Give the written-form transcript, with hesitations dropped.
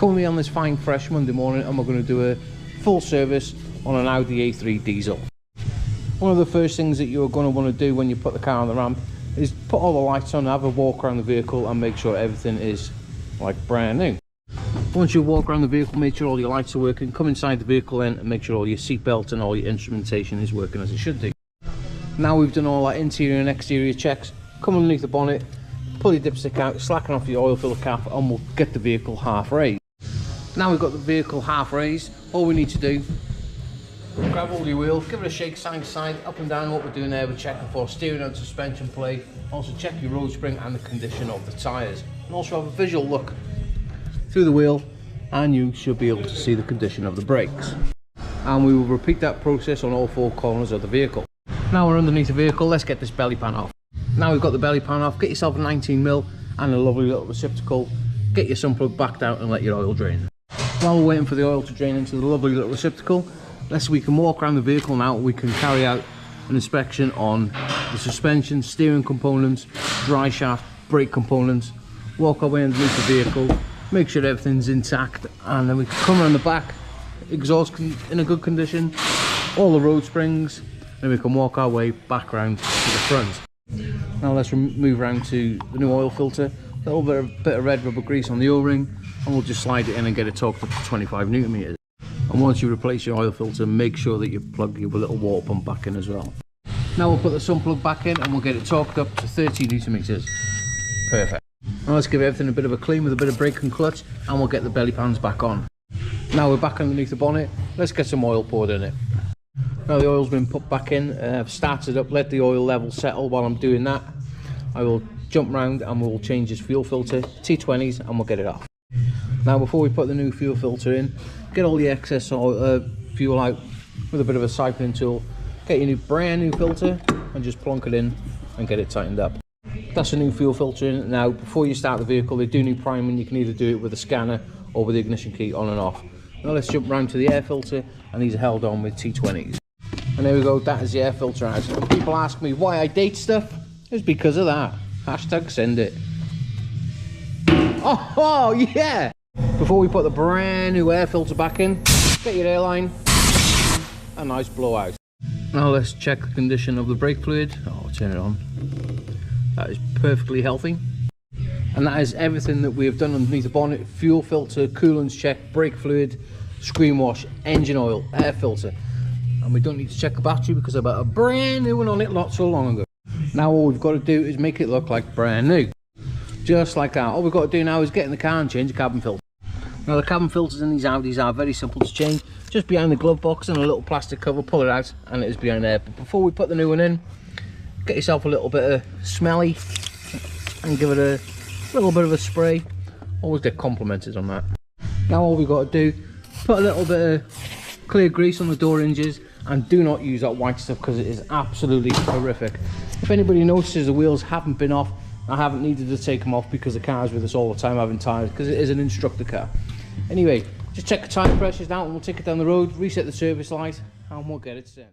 Currently on this fine fresh Monday morning, and we're going to do a full service on an Audi A3 diesel. One of the first things that you're going to want to do when you put the car on the ramp is put all the lights on, have a walk around the vehicle and make sure everything is like brand new. Once you walk around the vehicle, make sure all your lights are working, come inside the vehicle then and make sure all your seat belt and all your instrumentation is working as it should do. Now we've done all our interior and exterior checks, come underneath the bonnet, pull your dipstick out, slacken off your oil filter cap, and we'll get the vehicle half raised. Now we've got the vehicle half raised, all we need to do, grab hold of your wheel, give it a shake side to side, up and down. What we're doing there, we're checking for steering and suspension play, also check your road spring and the condition of the tyres, and also have a visual look through the wheel, and you should be able to see the condition of the brakes. And we will repeat that process on all four corners of the vehicle. Now we're underneath the vehicle, let's get this belly pan off. Now we've got the belly pan off, get yourself a 19mm and a lovely little receptacle, get your sun plug backed out and let your oil drain. While we're waiting for the oil to drain into the lovely little receptacle, we can walk around the vehicle now. We can carry out an inspection on the suspension, steering components, dry shaft, brake components, walk our way underneath the vehicle, make sure everything's intact, and then we can come around the back, exhaust in a good condition, all the road springs, and we can walk our way back around to the front. Now let's move around to the new oil filter, a little bit of red rubber grease on the O-ring, and we'll just slide it in and get it torqued up to 25 Newton meters. And once you replace your oil filter, make sure that you plug your little water pump back in as well. Now we'll put the sun plug back in and we'll get it torqued up to 30 Newton meters. Perfect. Now let's give everything a bit of a clean with a bit of brake and clutch, and we'll get the belly pans back on. Now we're back underneath the bonnet, let's get some oil poured in it. Now the oil's been put back in, I've started up, let the oil level settle. While I'm doing that, I will jump round and we'll change this fuel filter, T20s, and we'll get it off. Now before we put the new fuel filter in, get all the excess fuel out with a bit of a siphoning tool, get your brand new filter and just plonk it in and get it tightened up. That's a new fuel filter in. Now before you start the vehicle, they do need priming. You can either do it with a scanner or with the ignition key on and off. Now let's jump round to the air filter, and these are held on with T20s. And there we go, that is the air filter out. And people ask me why I date stuff, it's because of that. Hashtag send it. Oh yeah! Before we put the brand new air filter back in, get your airline, a nice blowout. Now let's check the condition of the brake fluid. Oh, turn it on. That is perfectly healthy. And that is everything that we have done underneath the bonnet: fuel filter, coolants check, brake fluid, screen wash, engine oil, air filter. And we don't need to check the battery because I bought a brand new one on it not so long ago. Now all we've got to do is make it look like brand new. Just like that. All we've got to do now is get in the car and change the cabin filter. Now the cabin filters in these Audis are very simple to change. Just behind the glove box and a little plastic cover, pull it out and it is behind there. But before we put the new one in, get yourself a little bit of smelly and give it a little bit of a spray. Always get complimented on that. Now all we've got to do, put a little bit of clear grease on the door hinges, and do not use that white stuff because it is absolutely horrific. If anybody notices the wheels haven't been off, I haven't needed to take them off because the car is with us all the time having tyres, because it is an instructor car. Anyway, just check the tyre pressures now and we'll take it down the road, reset the service light, and we'll get it sent.